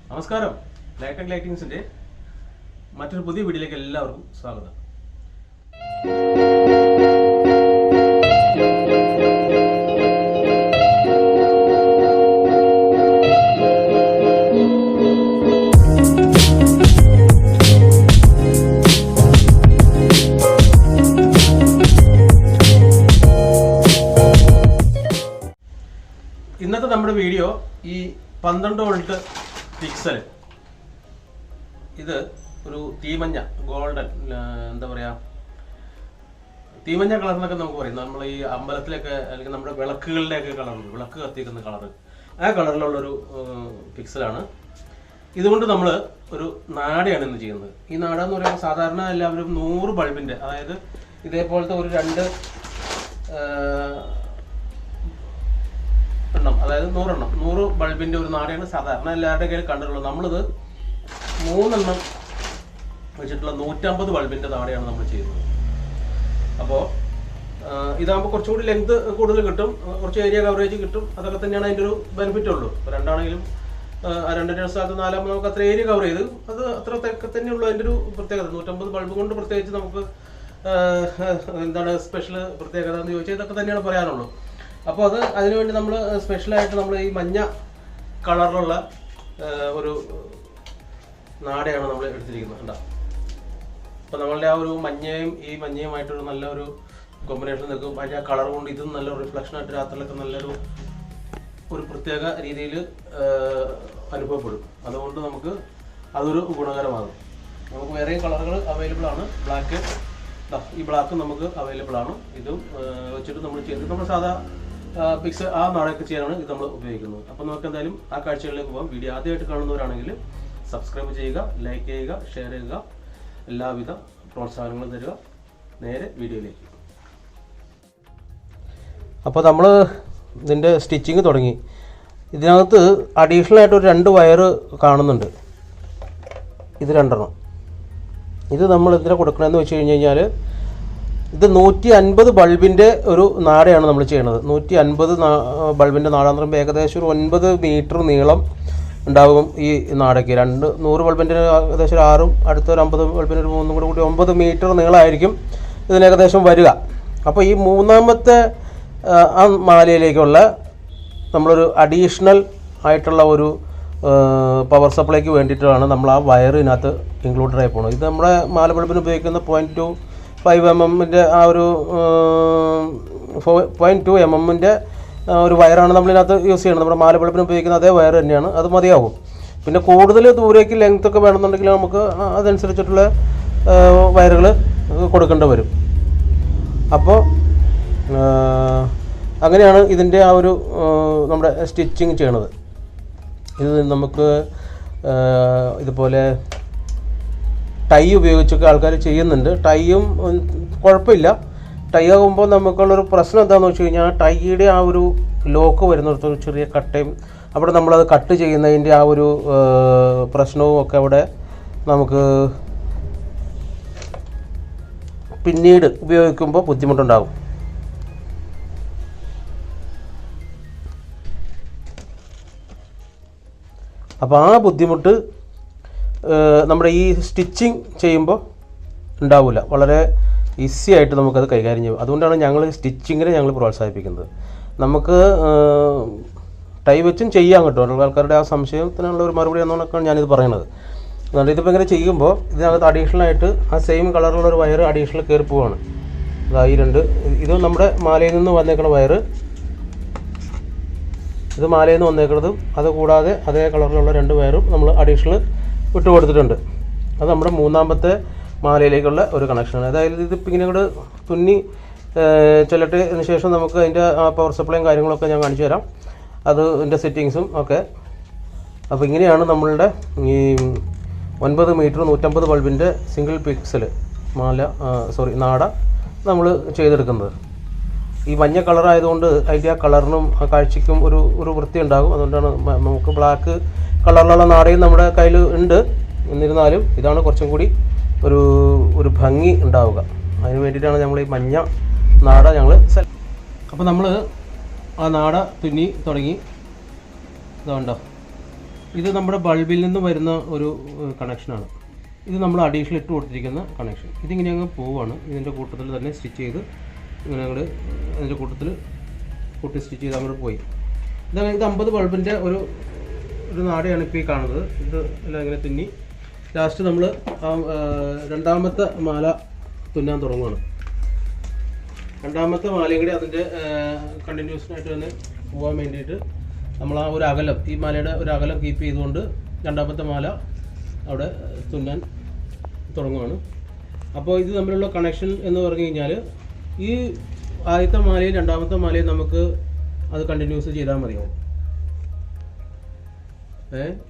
നമസ്കാരം. ലൈറ്റ് ലൈറ്റിങ്സിന്റെ മറ്റൊരു പുതിയ വീഡിയോയിലേക്ക് എല്ലാവർക്കും സ്വാഗതം. ഇന്നത്തെ നമ്മുടെ വീഡിയോ ഈ 12 വോൾട്ട് പിക്സൽ, ഇത് ഒരു തീമഞ്ഞ ഗോൾഡൻ, എന്താ പറയുക, തീമഞ്ഞ കളർ എന്നൊക്കെ നമുക്ക് പറയും. നമ്മൾ ഈ അമ്പലത്തിലൊക്കെ അല്ലെങ്കിൽ നമ്മുടെ വിളക്കുകളുടെയൊക്കെ കളറുണ്ട്, വിളക്ക് കത്തിക്കുന്ന കളറ്, ആ കളറിലുള്ളൊരു പിക്സലാണ്. ഇതുകൊണ്ട് നമ്മൾ ഒരു നാടയാണ് ഇന്ന് ചെയ്യുന്നത്. ഈ നാട എന്ന് പറയുമ്പോൾ സാധാരണ എല്ലാവരും 100 ബൾബിൻ്റെ, അതായത് ഇതേപോലത്തെ ഒരു 2 എണ്ണം, അതായത് 100 ബൾബിൻ്റെ ഒരു നാടയാണ് സാധാരണ എല്ലാവരുടെ കയ്യിൽ കണ്ടിട്ടുള്ളത്. നമ്മളിത് 3 എണ്ണം വെച്ചിട്ടുള്ള 150 ബൾബിൻ്റെ നാടയാണ് നമ്മൾ ചെയ്യുന്നത്. അപ്പോൾ ഇതാകുമ്പോൾ കുറച്ചുകൂടി ലെങ്ത് കൂടുതൽ കിട്ടും, കുറച്ച് ഏരിയ കവറേജ് കിട്ടും. അതൊക്കെ തന്നെയാണ് അതിൻ്റെ ഒരു ബെനിഫിറ്റ് ഉള്ളൂ. ഇപ്പോൾ രണ്ടാണെങ്കിലും 2 സ്ഥലത്ത് 4 നമുക്ക് അത്ര ഏരിയ കവർ ചെയ്ത് അത് അത്രയൊക്കെ തന്നെയുള്ളൂ അതിൻ്റെ ഒരു പ്രത്യേകത. 150 ബൾബ് കൊണ്ട് പ്രത്യേകിച്ച് നമുക്ക് എന്താണ് സ്പെഷ്യൽ പ്രത്യേകത എന്ന് ചോദിച്ചാൽ ഇതൊക്കെ തന്നെയാണ് പറയാനുള്ളൂ. അപ്പോൾ അതിനുവേണ്ടി നമ്മൾ സ്പെഷ്യലായിട്ട് നമ്മൾ ഈ മഞ്ഞ കളറിലുള്ള ഒരു നാടയാണ് നമ്മൾ എടുത്തിരിക്കുന്നത്. കണ്ടോ? അപ്പോൾ നമ്മളുടെ ആ ഒരു മഞ്ഞയും ഈ മഞ്ഞയുമായിട്ടൊരു നല്ലൊരു കോമ്പിനേഷൻ നിൽക്കും. അതിൻ്റെ ആ കളർ കൊണ്ട് ഇതും നല്ലൊരു റിഫ്ലക്ഷനായിട്ട് രാത്രിയിലൊക്കെ നല്ലൊരു പ്രത്യേക രീതിയിൽ അനുഭവപ്പെടും. അതുകൊണ്ട് നമുക്ക് അതൊരു ഗുണകരമാകും. നമുക്ക് വേറെയും കളറുകൾ അവൈലബിൾ ആണ്. ബ്ലാക്ക്, ഈ ബ്ലാക്ക് നമുക്ക് അവൈലബിൾ ആണ്. ഇതും വെച്ചിട്ട് നമ്മൾ ചെയ്ത് നമ്മൾ സാധാ പിക്സ് ആ നാടൊക്കെ ചെയ്യാനാണ് ഇത് നമ്മൾ ഉപയോഗിക്കുന്നത്. അപ്പോൾ നമുക്ക് എന്തായാലും ആ കാഴ്ചകളിലേക്ക് പോകാം. വീഡിയോ ആദ്യമായിട്ട് കാണുന്നവരാണെങ്കിൽ സബ്സ്ക്രൈബ് ചെയ്യുക, ലൈക്ക് ചെയ്യുക, ഷെയർ ചെയ്യുക, എല്ലാവിധ പ്രോത്സാഹനങ്ങളും തരിക. നേരെ വീഡിയോയിലേക്ക്. അപ്പോൾ നമ്മൾ ഇതിൻ്റെ സ്റ്റിച്ചിങ് തുടങ്ങി. ഇതിനകത്ത് അഡീഷണൽ ആയിട്ട് ഒരു 2 വയറ് കാണുന്നുണ്ട്. ഇത് 2 എണ്ണം. ഇത് നമ്മൾ എന്തിനാണ് കൊടുക്കണമെന്ന് വെച്ച് കഴിഞ്ഞാൽ ഇത് 150 ബൾബിൻ്റെ ഒരു നാടയാണ് നമ്മൾ ചെയ്യണത്. 150 ബൾബിൻ്റെ നാടാന്ന് പറയുമ്പോൾ ഏകദേശം ഒരു 9 മീറ്റർ നീളം ഉണ്ടാകും ഈ നാടയ്ക്ക്. 100 ബൾബിൻ്റെ ഏകദേശം 6, അടുത്തൊരു 50 ബൾബിൻ്റെ ഒരു 3 കൂടി 9 മീറ്റർ നീളമായിരിക്കും ഇതിന് ഏകദേശം വരിക. അപ്പോൾ ഈ 3ാമത്തെ ആ മാലയിലേക്കുള്ള നമ്മളൊരു അഡീഷണൽ ആയിട്ടുള്ള ഒരു പവർ സപ്ലൈക്ക് വേണ്ടിയിട്ടാണ് നമ്മൾ ആ വയർ ഇതിനകത്ത് ഇൻക്ലൂഡഡ് ആയി പോകുന്നത്. ഇത് നമ്മുടെ മാല ബൾബിന് ഉപയോഗിക്കുന്ന 0.25 mm ആ ഒരു 0.2 mm ഒരു വയറാണ് നമ്മളിതിനകത്ത് യൂസ് ചെയ്യുന്നത്. നമ്മുടെ മാല ബൾബിന് ഉപയോഗിക്കുന്ന അതേ വയർ തന്നെയാണ്, അത് മതിയാകും. പിന്നെ കൂടുതൽ ദൂരേക്ക് ലെങ്ത് ഒക്കെ വേണമെന്നുണ്ടെങ്കിൽ നമുക്ക് അതനുസരിച്ചിട്ടുള്ള വയറുകൾ കൊടുക്കേണ്ടി വരും. അപ്പോൾ അങ്ങനെയാണ് ഇതിൻ്റെ ആ ഒരു നമ്മുടെ സ്റ്റിച്ചിങ് ചെയ്യണത്. ഇത് നമുക്ക് ഇതുപോലെ ടൈ ഉപയോഗിച്ചൊക്കെ ആൾക്കാർ ചെയ്യുന്നുണ്ട്. ടൈയും കുഴപ്പമില്ല. ടൈ ആകുമ്പോൾ നമുക്കുള്ളൊരു പ്രശ്നം എന്താണെന്ന് വെച്ച് കഴിഞ്ഞാൽ ടൈയുടെ ആ ഒരു ലോക്ക് വരുന്നിടത്തൊരു ചെറിയ കട്ടയും അവിടെ നമ്മളത് കട്ട് ചെയ്യുന്നതിൻ്റെ ആ ഒരു പ്രശ്നവും ഒക്കെ അവിടെ നമുക്ക് പിന്നീട് ഉപയോഗിക്കുമ്പോൾ ബുദ്ധിമുട്ടുണ്ടാകും. അപ്പോൾ ആ ബുദ്ധിമുട്ട് നമ്മുടെ ഈ സ്റ്റിച്ചിങ് ചെയ്യുമ്പോൾ ഉണ്ടാവില്ല. വളരെ ഈസി ആയിട്ട് നമുക്കത് കൈകാര്യം ചെയ്യും. അതുകൊണ്ടാണ് ഞങ്ങൾ സ്റ്റിച്ചിങ്ങിനെ ഞങ്ങൾ പ്രോത്സാഹിപ്പിക്കുന്നത്. നമുക്ക് ടൈ വെച്ചും ചെയ്യാൻ കിട്ടും. ആൾക്കാരുടെ ആ സംശയത്തിനുള്ള ഒരു മറുപടി എന്നൊക്കെയാണ് ഞാനിത് പറയണത്. അതുകൊണ്ട് ഇതിപ്പോൾ ഇങ്ങനെ ചെയ്യുമ്പോൾ ഇതിനകത്ത് അഡീഷണലായിട്ട് ആ സെയിം കളറുള്ള ഒരു വയർ അഡീഷണൽ കയറി പോവാണ്. ഈ 2 ഇത് നമ്മുടെ മാലയിൽ നിന്ന് വന്നേക്കുന്ന വയറ്, ഇത് മാലയിൽ നിന്ന് വന്നേക്കുന്നതും അതുകൂടാതെ അതേ കളറിലുള്ള 2 വയറും നമ്മൾ അഡീഷണൽ ഇട്ട് കൊടുത്തിട്ടുണ്ട്. അത് നമ്മുടെ 3ാമത്തെ മാലയിലേക്കുള്ള ഒരു കണക്ഷനാണ്. അതായത് ഇതിപ്പോൾ ഇങ്ങനെ കൂടെ തുന്നി ചെല്ലട്ടതിന് ശേഷം നമുക്ക് അതിൻ്റെ പവർ സപ്ലൈയും കാര്യങ്ങളൊക്കെ ഞാൻ കാണിച്ചു തരാം, അത് ഇതിൻ്റെ സെറ്റിങ്സും ഒക്കെ. അപ്പോൾ ഇങ്ങനെയാണ് നമ്മളുടെ ഈ 9 മീറ്റർ 150 ബൾബിൻ്റെ സിംഗിൾ പിക്സൽ നാട നമ്മൾ ചെയ്തെടുക്കുന്നത്. ഈ മഞ്ഞ കളറായതുകൊണ്ട് അതിൻ്റെ ആ കളറിനും ആ കാഴ്ചയ്ക്കും ഒരു വൃത്തി ഉണ്ടാകും. അതുകൊണ്ടാണ് നമുക്ക് ബ്ലാക്ക് കളറിലുള്ള നാടയും നമ്മുടെ കയ്യിൽ ഉണ്ട്. എന്നിരുന്നാലും ഇതാണ് കുറച്ചും കൂടി ഒരു ഭംഗി ഉണ്ടാവുക. അതിന് വേണ്ടിയിട്ടാണ് നമ്മൾ ഈ മഞ്ഞ നാട ഞങ്ങൾ അപ്പോൾ നമ്മൾ ആ നാട തുന്നി തുടങ്ങി. ഇതുണ്ടോ, ഇത് നമ്മുടെ ബൾബിൽ നിന്ന് വരുന്ന ഒരു കണക്ഷനാണ്. ഇത് നമ്മൾ അഡീഷണൽ ഇട്ട് കൊടുത്തിരിക്കുന്ന കണക്ഷൻ. ഇതിങ്ങനെ അങ്ങ് പോവാണ്. ഇതിൻ്റെ കൂട്ടത്തിൽ തന്നെ സ്റ്റിച്ച് ചെയ്ത് ഇങ്ങനെ അങ്ങോട്ട് അതിൻ്റെ കൂട്ടത്തിൽ കൂട്ടി സ്റ്റിച്ച് ചെയ്ത് അങ്ങോട്ട് പോയി. ഇത് 50 ബൾബിൻ്റെ ഒരു നാടയാണ് ഇപ്പോൾ ഈ കാണുന്നത്. ഇത് എല്ലാം ഇങ്ങനെ തുന്നി ലാസ്റ്റ് നമ്മൾ രണ്ടാമത്തെ മാല തുന്നാൻ തുടങ്ങുകയാണ്. രണ്ടാമത്തെ മാലയും കൂടി അതിൻ്റെ കണ്ടിന്യൂഷനായിട്ട് തന്നെ പോകാൻ വേണ്ടിയിട്ട് നമ്മൾ ആ ഒരു അകലം, ഈ മാലയുടെ ഒരു അകലം കീപ്പ് ചെയ്തുകൊണ്ട് രണ്ടാമത്തെ മാല അവിടെ തുന്നാൻ തുടങ്ങുകയാണ്. അപ്പോൾ ഇത് തമ്മിലുള്ള കണക്ഷൻ എന്ന് പറഞ്ഞു കഴിഞ്ഞാൽ ഈ ആദ്യത്തെ മാലയും രണ്ടാമത്തെ മാലയും നമുക്ക് അത് കണ്ടിന്യൂസ് ചെയ്താൽ മതിയാവും.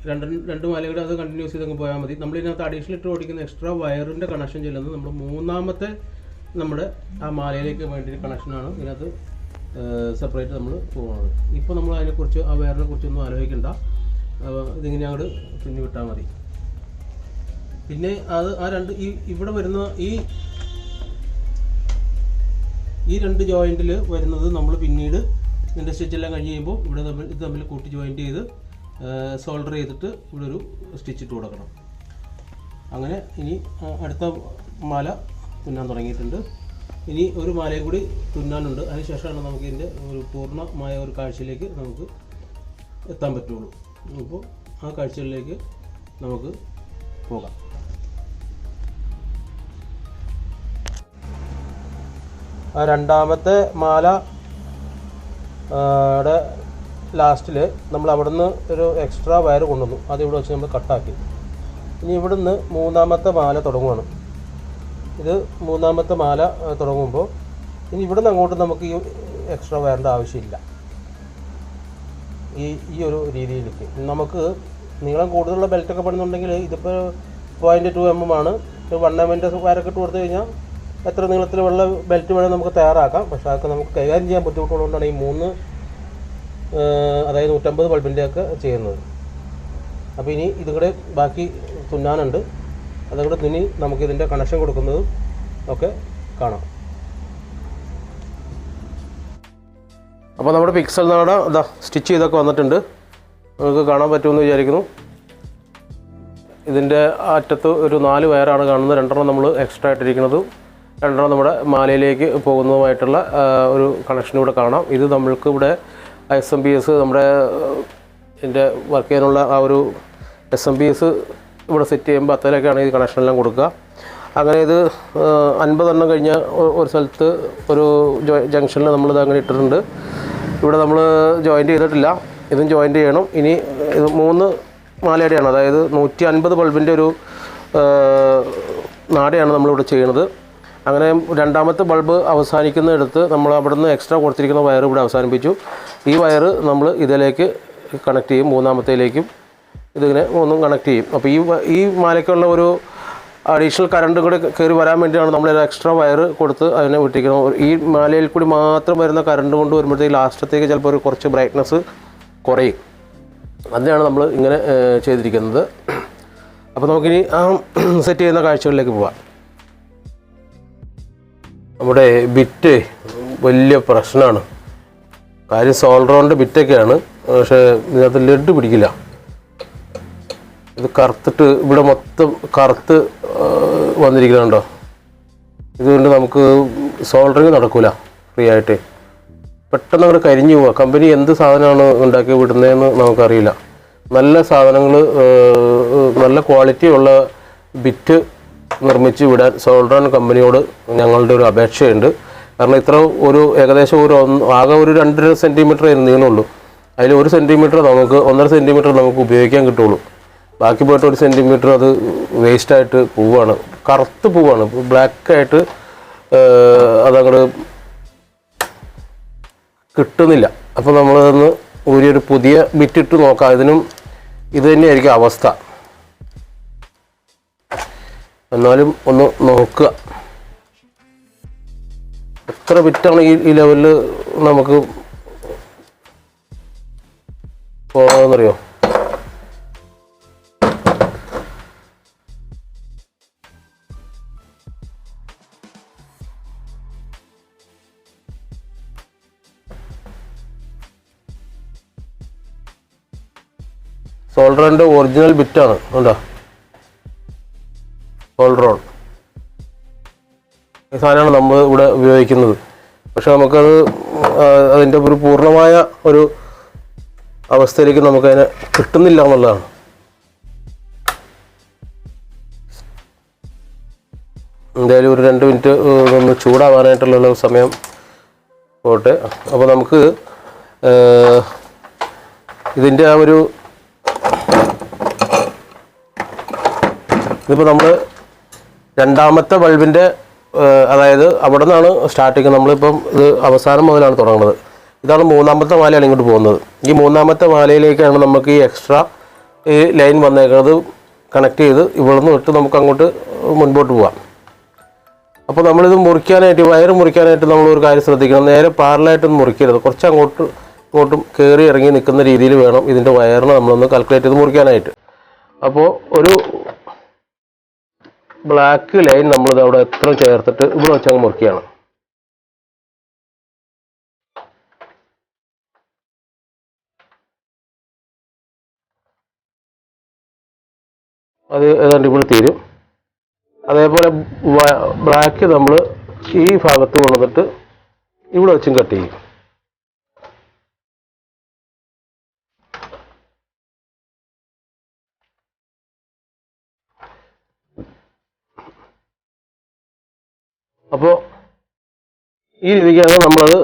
രണ്ട് മാലയുടെ അത് കണ്ടിന്യൂസ് ചെയ്തങ്ങ് പോയാൽ മതി. നമ്മളിതിനകത്ത് അഡീഷണൽ ഇട്ട് ഓടിക്കുന്ന എക്സ്ട്രാ വയറിൻ്റെ കണക്ഷൻ ചെല്ലുന്നത് നമ്മൾ മൂന്നാമത്തെ നമ്മുടെ ആ മാലയിലേക്ക് വേണ്ടി കണക്ഷനാണ് ഇതിനകത്ത് സെപ്പറേറ്റ് നമ്മൾ പോകുന്നത്. ഇപ്പോൾ നമ്മൾ അതിനെക്കുറിച്ച് ആ വയറിനെ കുറിച്ചൊന്നും ആലോചിക്കണ്ട. ഇതിങ്ങനെ അങ്ങോട്ട് തുന്നി വിട്ടാൽ മതി. പിന്നെ അത് ആ രണ്ട് ഇവിടെ വരുന്ന ഈ രണ്ട് ജോയിൻറ്റിൽ വരുന്നത് നമ്മൾ പിന്നീട് ഇതിൻ്റെ സ്റ്റിച്ചെല്ലാം കഴിഞ്ഞ് കഴിയുമ്പോൾ ഇവിടെ ഇത് തമ്മിൽ കൂട്ടി ജോയിൻറ്റ് ചെയ്ത് സോൾഡർ ചെയ്തിട്ട് ഇവിടെ ഒരു സ്റ്റിച്ച് ഇട്ട് കൊടുക്കണം. അങ്ങനെ ഇനി അടുത്ത മാല തുന്നാൻ തുടങ്ങിയിട്ടുണ്ട്. ഇനി ഒരു മാലയും കൂടി തുന്നാനുണ്ട്. അതിനുശേഷമാണ് നമുക്ക് ഇതിൻ്റെ ഒരു പൂർണ്ണമായ ഒരു കാഴ്ചയിലേക്ക് നമുക്ക് എത്താൻ പറ്റുള്ളൂ. അപ്പോൾ ആ കാഴ്ചകളിലേക്ക് നമുക്ക് പോകാം. ആ രണ്ടാമത്തെ മാല ലാസ്റ്റിൽ നമ്മൾ അവിടെ നിന്ന് ഒരു എക്സ്ട്രാ വയർ കൊണ്ടുവന്നു. അത് ഇവിടെ വെച്ച് നമ്മൾ കട്ടാക്കി. ഇനി ഇവിടുന്ന് മൂന്നാമത്തെ മാല തുടങ്ങുകയാണ്. ഇത് മൂന്നാമത്തെ മാല തുടങ്ങുമ്പോൾ ഇനി ഇവിടുന്ന് അങ്ങോട്ട് നമുക്ക് ഈ എക്സ്ട്രാ വയറിൻ്റെ ആവശ്യമില്ല. ഈ ഒരു രീതിയിലേക്ക് നമുക്ക് നീളം കൂടുതലുള്ള ബെൽറ്റൊക്കെ പണിയുന്നുണ്ടെങ്കിൽ ഇതിപ്പോൾ 0.2 mm ആണ്. 1 mm വയറൊക്കെ ഇട്ട് കൊടുത്തു കഴിഞ്ഞാൽ എത്ര നീളത്തിലുള്ള ബെൽറ്റ് വേണം നമുക്ക് തയ്യാറാക്കാം. പക്ഷേ അതൊക്കെ നമുക്ക് കൈകാര്യം ചെയ്യാൻ ബുദ്ധിമുട്ടുള്ളതുകൊണ്ടാണ് ഈ 3 അതായത് 150 ബൾബിൻ്റെയൊക്കെ ചെയ്യുന്നത്. അപ്പോൾ ഇനി ഇതുകൂടെ ബാക്കി തുന്നാനുണ്ട്. അതുകൂടെ തുന്നി നമുക്കിതിൻ്റെ കണക്ഷൻ കൊടുക്കുന്നതും ഒക്കെ കാണാം. അപ്പോൾ നമ്മുടെ പിക്സൽ നാട ഇതാ സ്റ്റിച്ച് ചെയ്തൊക്കെ വന്നിട്ടുണ്ട്. നമുക്ക് കാണാൻ പറ്റുമെന്ന് വിചാരിക്കുന്നു. ഇതിൻ്റെ അറ്റത്ത് ഒരു 4 വയറാണ് കാണുന്നത്. 2 നമ്മൾ എക്സ്ട്രാ ഇട്ടിരിക്കുന്നത്, 2 നമ്മുടെ മാലയിലേക്ക് പോകുന്നതുമായിട്ടുള്ള ഒരു കണക്ഷൻ ഇവിടെ കാണാം. ഇത് നമ്മൾക്ക് ഇവിടെ SMPS നമ്മുടെ ഇതിൻ്റെ വർക്ക് ചെയ്യാനുള്ള ആ ഒരു SMPS ഇവിടെ സെറ്റ് ചെയ്യുമ്പോൾ അത്തരമൊക്കെയാണ് ഈ കണക്ഷനെല്ലാം കൊടുക്കുക. അങ്ങനെ ഇത് 50 എണ്ണം കഴിഞ്ഞ ഒരു സ്ഥലത്ത് ഒരു ജംഗ്ഷനിൽ നമ്മളിത് അങ്ങനെ ഇട്ടിട്ടുണ്ട്. ഇവിടെ നമ്മൾ ജോയിൻ്റ് ചെയ്തിട്ടില്ല. ഇതും ജോയിൻ്റ് ചെയ്യണം. ഇനി ഇത് 3 മാലയുടെയാണ്, അതായത് 150 ബൾബിൻ്റെ ഒരു നാടയാണ് നമ്മളിവിടെ ചെയ്യുന്നത്. അങ്ങനെ രണ്ടാമത്തെ ബൾബ് അവസാനിക്കുന്നിടത്ത് നമ്മൾ അവിടെ നിന്ന് എക്സ്ട്രാ കൊടുത്തിരിക്കുന്ന വയർ ഇവിടെ അവസാനിപ്പിച്ചു. ഈ വയർ നമ്മൾ ഇതിലേക്ക് കണക്ട് ചെയ്യും. മൂന്നാമത്തേലേക്കും ഇതിങ്ങനെ ഒന്നും കണക്ട് ചെയ്യും. അപ്പോൾ ഈ മാലയ്ക്കുള്ള ഒരു അഡീഷണൽ കറണ്ട് കൂടെ കയറി വരാൻ വേണ്ടിയാണ് നമ്മൾ എക്സ്ട്രാ വയർ കൊടുത്ത് അതിനെ വിട്ടിരിക്കുന്നത്. ഈ മാലയിൽ കൂടി മാത്രം വരുന്ന കറണ്ട് കൊണ്ട് വരുമ്പോഴത്തേക്ക് ലാസ്റ്റത്തേക്ക് ചിലപ്പോൾ ഒരു കുറച്ച് ബ്രൈറ്റ്നസ് കുറയും. അതിനാണ് നമ്മൾ ഇങ്ങനെ ചെയ്തിരിക്കുന്നത്. അപ്പോൾ നമുക്കിനി ആ സെറ്റ് ചെയ്യുന്ന കാഴ്ചകളിലേക്ക് പോവാം. നമ്മുടെ ബിറ്റ് വലിയ പ്രശ്നമാണ്. കാര്യം സോൾഡറുകൊണ്ട് ബിറ്റൊക്കെയാണ്, പക്ഷേ ഇതിനകത്ത് ലെഡ് പിടിക്കില്ല. ഇത് കറുത്തിട്ട് ഇവിടെ മൊത്തം കറുത്ത് വന്നിരിക്കുന്നുണ്ടോ. ഇതുകൊണ്ട് നമുക്ക് സോൾഡറിങ് നടക്കില്ല ഫ്രീ ആയിട്ട്. പെട്ടെന്ന് അങ്ങോട്ട് കരിഞ്ഞു പോവുക. കമ്പനി എന്ത് സാധനമാണ് ഉണ്ടാക്കി വിടുന്നതെന്ന് നമുക്കറിയില്ല. നല്ല സാധനങ്ങൾ, നല്ല ക്വാളിറ്റി ഉള്ള ബിറ്റ് നിർമ്മിച്ച് വിടാൻ സോൾഡർ കമ്പനിയോട് ഞങ്ങളുടെ ഒരു അപേക്ഷയുണ്ട്. കാരണം ഇത്ര ഒരു ഏകദേശം ആകെ ഒരു 2.5 സെൻറ്റിമീറ്റർ നീളമുള്ളൂ. അതിൽ 1 സെൻറ്റിമീറ്റർ നമുക്ക് 1.5 സെൻറ്റിമീറ്റർ നമുക്ക് ഉപയോഗിക്കാൻ കിട്ടുള്ളൂ. ബാക്കി പോയിട്ട് 1 സെൻറ്റിമീറ്റർ അത് വേസ്റ്റായിട്ട് പോവുകയാണ്, കറുത്ത് പോവുകയാണ്, ബ്ലാക്കായിട്ട് അതങ്ങോട്ട് കിട്ടുന്നില്ല. അപ്പോൾ നമ്മളതൊന്ന് ഒരു പുതിയ ബിറ്റിട്ട് നോക്കാം. ഇതിനും ഇത് തന്നെയായിരിക്കും അവസ്ഥ. എന്നാലും ഒന്ന് നോക്കുക എത്ര ബിറ്റാണ് ഈ ലെവലിൽ നമുക്ക് പോകാമെന്നറിയോ. സോൾഡറിൻ്റെ ഒറിജിനൽ ബിറ്റാണ് കണ്ടോ, സോൾഡറോൺ. ഈ സാധനമാണ് നമ്മൾ ഇവിടെ ഉപയോഗിക്കുന്നത്. പക്ഷെ നമുക്കത് അതിൻ്റെ ഒരു പൂർണ്ണമായ ഒരു അവസ്ഥയിലേക്ക് നമുക്കതിനെ കിട്ടുന്നില്ല എന്നുള്ളതാണ്. എന്തായാലും ഒരു 2 മിനിറ്റ് ഒന്ന് ചൂടാവാനായിട്ടുള്ള സമയം പോട്ടെ. അപ്പോൾ നമുക്ക് ഇതിൻ്റെ ആ ഒരു ഇതിപ്പോൾ നമ്മൾ രണ്ടാമത്തെ ബൾബിൻ്റെ അതായത് അവിടെ നിന്നാണ് സ്റ്റാർട്ടിങ്. നമ്മളിപ്പം ഇത് അവസാനം മുതലാണ് തുടങ്ങുന്നത്. ഇതാണ് മൂന്നാമത്തെ മാലയാണ് ഇങ്ങോട്ട് പോകുന്നത്. ഈ മൂന്നാമത്തെ മാലയിലേക്കാണ് നമുക്ക് ഈ എക്സ്ട്രാ ഈ ലൈൻ വന്നേക്കുന്നത്. കണക്ട് ചെയ്ത് ഇവിടെ നിന്ന് വിട്ട് നമുക്ക് അങ്ങോട്ട് മുൻപോട്ട് പോകാം. അപ്പോൾ നമ്മളിത് മുറിക്കാനായിട്ട്, വയർ മുറിക്കാനായിട്ട് നമ്മളൊരു കാര്യം ശ്രദ്ധിക്കണം. നേരെ പാരലായിട്ടൊന്നും മുറിക്കരുത്. കുറച്ച് ഇങ്ങോട്ടും കയറി ഇറങ്ങി നിൽക്കുന്ന രീതിയിൽ വേണം ഇതിൻ്റെ വയറിനെ നമ്മളൊന്ന് കാൽക്കുലേറ്റ് ചെയ്ത് മുറിക്കാനായിട്ട്. അപ്പോൾ ഒരു ബ്ലാക്ക് ലൈൻ നമ്മളിത് അവിടെ എത്ര ചേർത്തിട്ട് ഇവിടെ വെച്ചങ്ങ് മുറിക്കുകയാണ്. അത് ഏതാണ്ട് ഇവിടെ തീരും. അതേപോലെ ബ്ലാക്ക് നമ്മൾ ഈ ഭാഗത്ത് കൊണ്ടുവന്നിട്ട് ഇവിടെ വെച്ചും കട്ട് ചെയ്യും. അപ്പോൾ ഈ രീതിക്കാണ് നമ്മളത്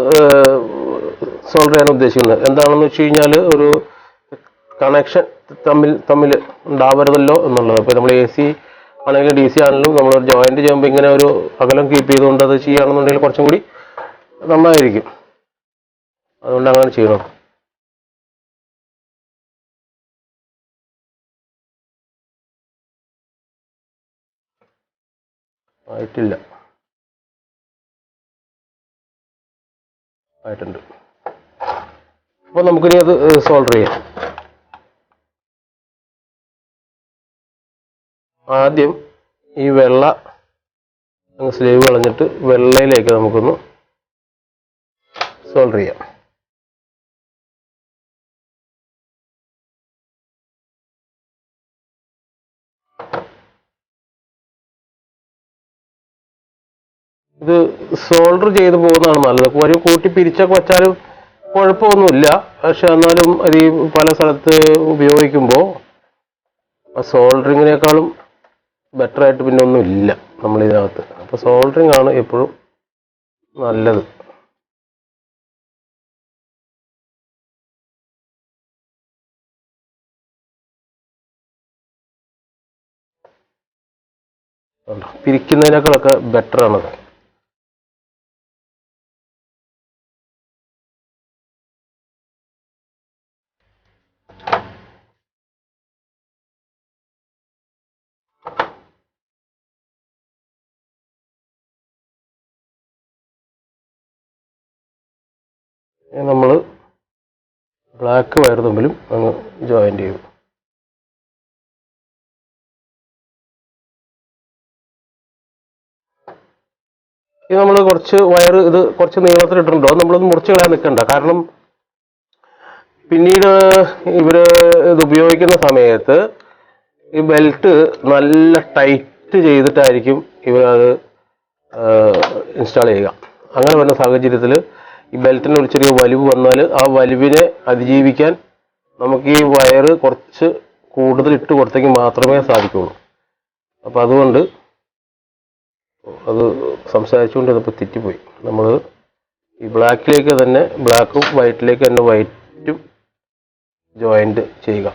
സോൾവ് ചെയ്യാൻ ഉദ്ദേശിക്കുന്നത്. എന്താണെന്ന് വെച്ച് കഴിഞ്ഞാൽ ഒരു കണക്ഷൻ തമ്മിൽ ഉണ്ടാവരുതല്ലോ എന്നുള്ളത്. ഇപ്പോൾ നമ്മൾ AC ആണെങ്കിലും DC ആണെങ്കിലും നമ്മളൊരു ജോയിൻറ്റ് ചെയ്യുമ്പോൾ ഇങ്ങനെ ഒരു അകലം കീപ്പ് ചെയ്തുകൊണ്ട് അത് ചെയ്യുകയാണെന്നുണ്ടെങ്കിൽ കുറച്ചും കൂടി നന്നായിരിക്കും. അതുകൊണ്ട് അങ്ങനെ ചെയ്യണം. ആയിട്ടുണ്ട്. അപ്പോൾ നമുക്കിനി അത് സോൾഡർ ചെയ്യാം. ആദ്യം ഈ വെള്ള സ്ലീവ് കളഞ്ഞിട്ട് വെള്ളയിലേക്ക് നമുക്കൊന്ന് സോൾഡർ ചെയ്യാം. ഇത് സോൾഡർ ചെയ്ത് പോകുന്നതാണ് നല്ലത്. ഒരു കൂട്ടി പിരിച്ചൊക്കെ വെച്ചാലും കുഴപ്പമൊന്നുമില്ല. പക്ഷെ എന്നാലും അത് ഈ പല സ്ഥലത്ത് ഉപയോഗിക്കുമ്പോൾ ആ സോൾഡറിങ്ങിനേക്കാളും ബെറ്ററായിട്ട് പിന്നെ ഒന്നും ഇല്ല നമ്മളിതിനകത്ത്. അപ്പോൾ സോൾഡറിങ് ആണ് എപ്പോഴും നല്ലത്. പിരിക്കുന്നതിനേക്കാളൊക്കെ ബെറ്ററാണത്. നമ്മൾ ബ്ലാക്ക് വയർ തമ്മിലും അങ്ങ് ജോയിൻ്റ് ചെയ്യും. ഇത് നമ്മൾ കുറച്ച് വയർ ഇത് കുറച്ച് നീളത്തിലിട്ടുണ്ടോ നമ്മളൊന്ന് മുറിച്ച് കളയാൻ നിൽക്കണ്ട. കാരണം പിന്നീട് ഇവര് ഇത് ഉപയോഗിക്കുന്ന സമയത്ത് ഈ ബെൽറ്റ് നല്ല ടൈറ്റ് ചെയ്തിട്ടായിരിക്കും ഇവരത് ഇൻസ്റ്റാൾ ചെയ്യുക. അങ്ങനെ വരുന്ന സാഹചര്യത്തിൽ ഈ ബെൽറ്റിന് ഒരു ചെറിയ വലിവ് വന്നാൽ ആ വലിവിനെ അതിജീവിക്കാൻ നമുക്ക് ഈ വയർ കുറച്ച് കൂടുതൽ ഇട്ട് കൊടുത്തെങ്കിൽ മാത്രമേ സാധിക്കുള്ളൂ. അപ്പോൾ അതുകൊണ്ട് അത് സംസാരിച്ചുകൊണ്ട് ഇതിപ്പോൾ തെറ്റിപ്പോയി. നമ്മൾ ഈ ബ്ലാക്കിലേക്ക് തന്നെ ബ്ലാക്കും വൈറ്റിലേക്ക് തന്നെ വൈറ്റും ജോയിൻ്റ് ചെയ്യുക.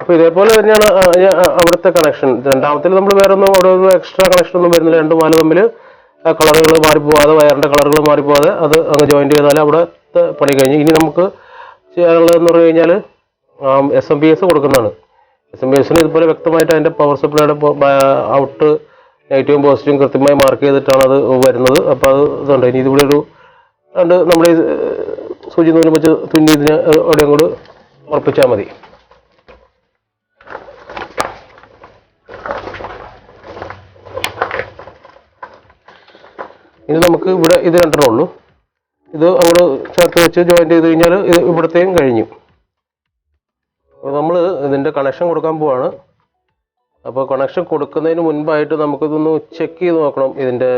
അപ്പോൾ ഇതേപോലെ തന്നെയാണ് അവിടുത്തെ കണക്ഷൻ. രണ്ടാമത്തിൽ നമ്മൾ വേറെ ഒന്നും അവിടെ ഒരു എക്സ്ട്രാ കണക്ഷൻ ഒന്നും വരുന്നില്ല. 2 വാല് തമ്മിൽ കളറുകൾ മാറിപ്പോവാതെ, വയറിൻ്റെ കളറുകൾ മാറിപ്പോവാതെ അത് അങ്ങ് ജോയിൻറ്റ് ചെയ്താൽ അവിടുത്തെ പണി കഴിഞ്ഞ്. ഇനി നമുക്ക് ചെയ്യാനുള്ളതെന്ന് പറഞ്ഞു കഴിഞ്ഞാൽ SMPS കൊടുക്കുന്നതാണ്. SMPSന് ഇതുപോലെ വ്യക്തമായിട്ട് അതിൻ്റെ പവർ സപ്ലൈയുടെ ഔട്ട് നെഗറ്റീവും പോസിറ്റീവും കൃത്യമായി മാർക്ക് ചെയ്തിട്ടാണ് അത് വരുന്നത്. അപ്പോൾ അത് ഇതുണ്ട്. ഇനി ഇതിവിടെ ഒരു നമ്മുടെ സൂചി നൂലും വെച്ച് തുന്നി ഇതിന് എവിടെയും കൂടി ഉറപ്പിച്ചാൽ മതി. ഇനി നമുക്ക് ഇവിടെ ഇത് 2 ഉള്ളൂ. ഇത് അങ്ങോട്ട് ചേർത്ത് വെച്ച് ജോയിൻറ്റ് ചെയ്ത് കഴിഞ്ഞാൽ ഇത് ഇവിടത്തെയും കഴിഞ്ഞു. അപ്പോൾ നമ്മൾ ഇതിൻ്റെ കണക്ഷൻ കൊടുക്കാൻ പോവാണ്. അപ്പോൾ കണക്ഷൻ കൊടുക്കുന്നതിന് മുൻപായിട്ട് നമുക്കിതൊന്ന് ചെക്ക് ചെയ്ത് നോക്കണം, ഇതിൻ്റെ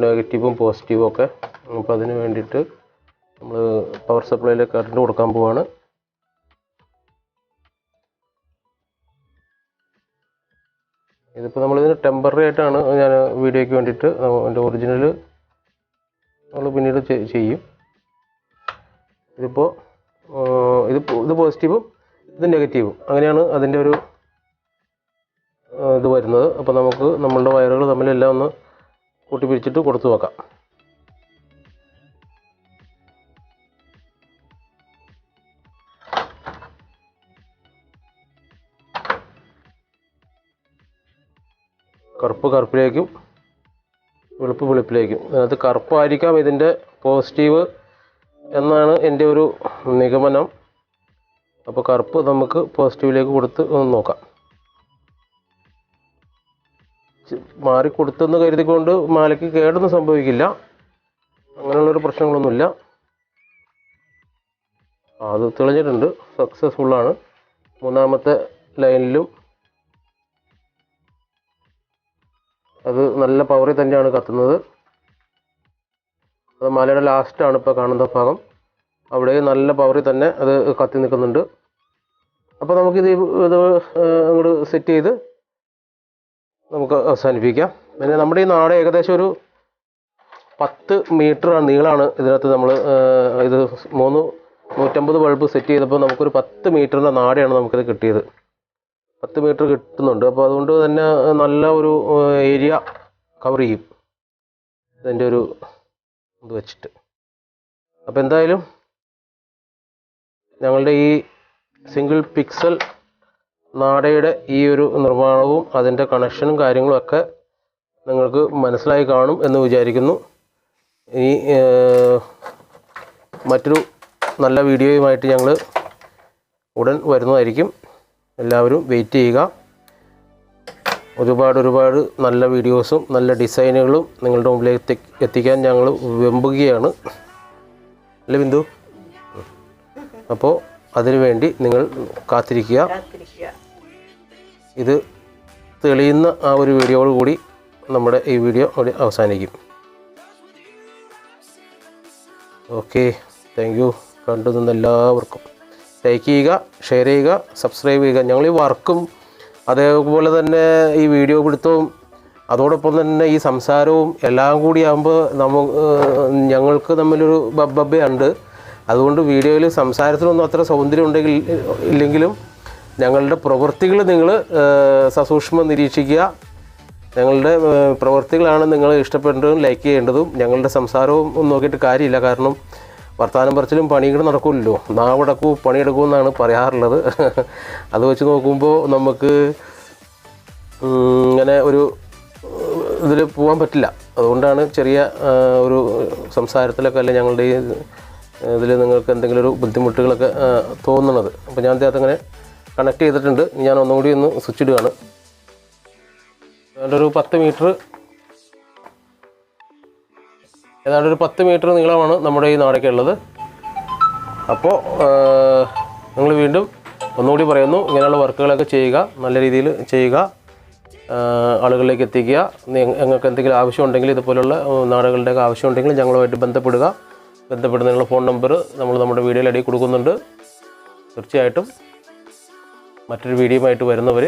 നെഗറ്റീവും പോസിറ്റീവും ഒക്കെ. അപ്പോൾ അതിന് വേണ്ടിയിട്ട് നമ്മൾ പവർ സപ്ലൈയിൽ കറണ്ട് കൊടുക്കാൻ പോവാണ്. ഇതിപ്പോൾ നമ്മളിതിന് ടെമ്പററി ആയിട്ടാണ് ഞാൻ വീഡിയോയ്ക്ക് വേണ്ടിയിട്ട്, അതിൻ്റെ ഒറിജിനൽ നമ്മൾ പിന്നീട് ചെയ്യും. ഇതിപ്പോൾ ഇത് പോസിറ്റീവും ഇത് നെഗറ്റീവും, അങ്ങനെയാണ് അതിൻ്റെ ഒരു ഇത് വരുന്നത്. അപ്പോൾ നമുക്ക് നമ്മളുടെ വയറുകൾ തമ്മിലെല്ലാം ഒന്ന് കൂട്ടി പിരിച്ചിട്ട് കൊടുത്തു നോക്കാം. കറുപ്പ് കറുപ്പിലേക്കും വെളുപ്പ് വെളുപ്പിലേക്കും. അതിനകത്ത് കറുപ്പായിരിക്കാം ഇതിൻ്റെ പോസിറ്റീവ് എന്നാണ് എൻ്റെ ഒരു നിഗമനം. അപ്പോൾ കറുപ്പ് നമുക്ക് പോസിറ്റീവിലേക്ക് കൊടുത്ത് ഒന്ന് നോക്കാം. മാറിക്കൊടുത്തെന്ന് കരുതിക്കൊണ്ട് മാലയ്ക്ക് കേടൊന്നും സംഭവിക്കില്ല, അങ്ങനെയുള്ളൊരു പ്രശ്നങ്ങളൊന്നുമില്ല. അത് തെളിഞ്ഞിട്ടുണ്ട്, സക്സസ്ഫുള്ളാണ്. 3ാമത്തെ ലൈനിലും അത് നല്ല പവറിൽ തന്നെയാണ് കത്തുന്നത്. അത് മലയുടെ ലാസ്റ്റാണ് ഇപ്പോൾ കാണുന്ന ഭാഗം, അവിടെ നല്ല പവറിൽ തന്നെ അത് കത്തി നിൽക്കുന്നുണ്ട്. അപ്പോൾ നമുക്കിത് അങ്ങോട്ട് സെറ്റ് ചെയ്ത് നമുക്ക് അവസാനിപ്പിക്കാം. പിന്നെ നമ്മുടെ ഈ നാട് ഏകദേശം ഒരു 10 മീറ്റർ നീളമാണ് ഇതിനകത്ത്. നമ്മൾ ഇത് 150 ബൾബ് സെറ്റ് ചെയ്തപ്പോൾ നമുക്കൊരു 10 മീറ്ററിൻ്റെ നാടയാണ് നമുക്കിത് കിട്ടിയത്. 10 മീറ്റർ കിട്ടുന്നുണ്ട്. അപ്പോൾ അതുകൊണ്ട് തന്നെ നല്ല ഒരു ഏരിയ കവർ ചെയ്യും ഇതിൻ്റെ ഒരു ഇത് വെച്ചിട്ട്. അപ്പോൾ എന്തായാലും ഞങ്ങളുടെ ഈ സിംഗിൾ പിക്സൽ നാടയുടെ ഈ ഒരു നിർമ്മാണവും അതിൻ്റെ കണക്ഷനും കാര്യങ്ങളും ഒക്കെ നിങ്ങൾക്ക് മനസ്സിലായി കാണും എന്ന് വിചാരിക്കുന്നു. ഇനി മറ്റൊരു നല്ല വീഡിയോയുമായിട്ട് ഞങ്ങൾ ഉടൻ വരുന്നതായിരിക്കും. എല്ലാവരും വെയിറ്റ് ചെയ്യുക. ഒരുപാട് നല്ല വീഡിയോസും നല്ല ഡിസൈനുകളും നിങ്ങളുടെ മുമ്പിലേക്ക് എത്തിക്കാൻ ഞങ്ങൾ വെമ്പുകയാണ്, അല്ലേ ബിന്ദു? അപ്പോൾ അതിനുവേണ്ടി നിങ്ങൾ കാത്തിരിക്കുക. ഇത് തെളിയുന്ന ആ ഒരു വീഡിയോയോടുകൂടി നമ്മുടെ ഈ വീഡിയോ അവസാനിക്കും. Okay, thank you. കണ്ടു നിന്ന് എല്ലാവർക്കും ലൈക്ക് ചെയ്യുക, ഷെയർ ചെയ്യുക, സബ്സ്ക്രൈബ് ചെയ്യുക. ഞങ്ങൾ ഈ വർക്കും അതേപോലെ തന്നെ ഈ വീഡിയോ പിടുത്തവും അതോടൊപ്പം തന്നെ ഈ സംസാരവും എല്ലാം കൂടി ആകുമ്പോൾ ഞങ്ങൾക്ക് തമ്മിലൊരു ബബ്ബയുണ്ട്. അതുകൊണ്ട് വീഡിയോയിൽ സംസാരത്തിനൊന്നും അത്ര സൗന്ദര്യം ഇല്ലെങ്കിലും ഞങ്ങളുടെ പ്രവൃത്തികൾ നിങ്ങൾ സസൂക്ഷ്മം നിരീക്ഷിക്കുക. ഞങ്ങളുടെ പ്രവൃത്തികളാണ് നിങ്ങൾ ഇഷ്ടപ്പെടേണ്ടതും ലൈക്ക് ചെയ്യേണ്ടതും. ഞങ്ങളുടെ സംസാരവും ഒന്നും നോക്കിയിട്ട് കാര്യമില്ല. കാരണം വർത്തമാനം പറച്ചിലും പണികൾ നടക്കില്ലല്ലോ. നാവടക്കൂ പണിയെടുക്കൂ എന്നാണ് പറയാറുള്ളത്. അത് വെച്ച് നോക്കുമ്പോൾ നമുക്ക് ഇങ്ങനെ ഒരു ഇതിൽ പോകാൻ പറ്റില്ല. അതുകൊണ്ടാണ് ചെറിയ ഒരു സംസാരത്തിലൊക്കെ അല്ല ഞങ്ങളുടെ ഈ ഇതിൽ നിങ്ങൾക്ക് എന്തെങ്കിലും ഒരു ബുദ്ധിമുട്ടുകളൊക്കെ തോന്നുന്നത്. അപ്പോൾ ഞാൻ അതിനകത്ത് അങ്ങനെ കണക്ട് ചെയ്തിട്ടുണ്ട്. ഞാൻ ഒന്നുകൂടി ഒന്ന് സ്വിച്ച് ഇടുകയാണ്. ഏതാണ്ടൊരു 10 മീറ്റർ ഏതാണ്ടൊരു 10 മീറ്റർ നീളമാണ് നമ്മുടെ ഈ നാടൊക്കെയുള്ളത്. അപ്പോൾ നിങ്ങൾ വീണ്ടും ഒന്നുകൂടി പറയുന്നു, ഇങ്ങനെയുള്ള വർക്കുകളൊക്കെ ചെയ്യുക, നല്ല രീതിയിൽ ചെയ്യുക, ആളുകളിലേക്ക് എത്തിക്കുക. നിങ്ങൾക്ക് എന്തെങ്കിലും ആവശ്യമുണ്ടെങ്കിൽ, ഇതുപോലുള്ള നാടകങ്ങളുടെയൊക്കെ ആവശ്യമുണ്ടെങ്കിൽ ഞങ്ങളുമായിട്ട് ബന്ധപ്പെടുന്നതിനുള്ള ഫോൺ നമ്പർ നമ്മൾ നമ്മുടെ വീഡിയോയിൽ അടിയിൽ കൊടുക്കുന്നുണ്ട്. തീർച്ചയായിട്ടും മറ്റൊരു വീഡിയോയുമായിട്ട് വരുന്നവർ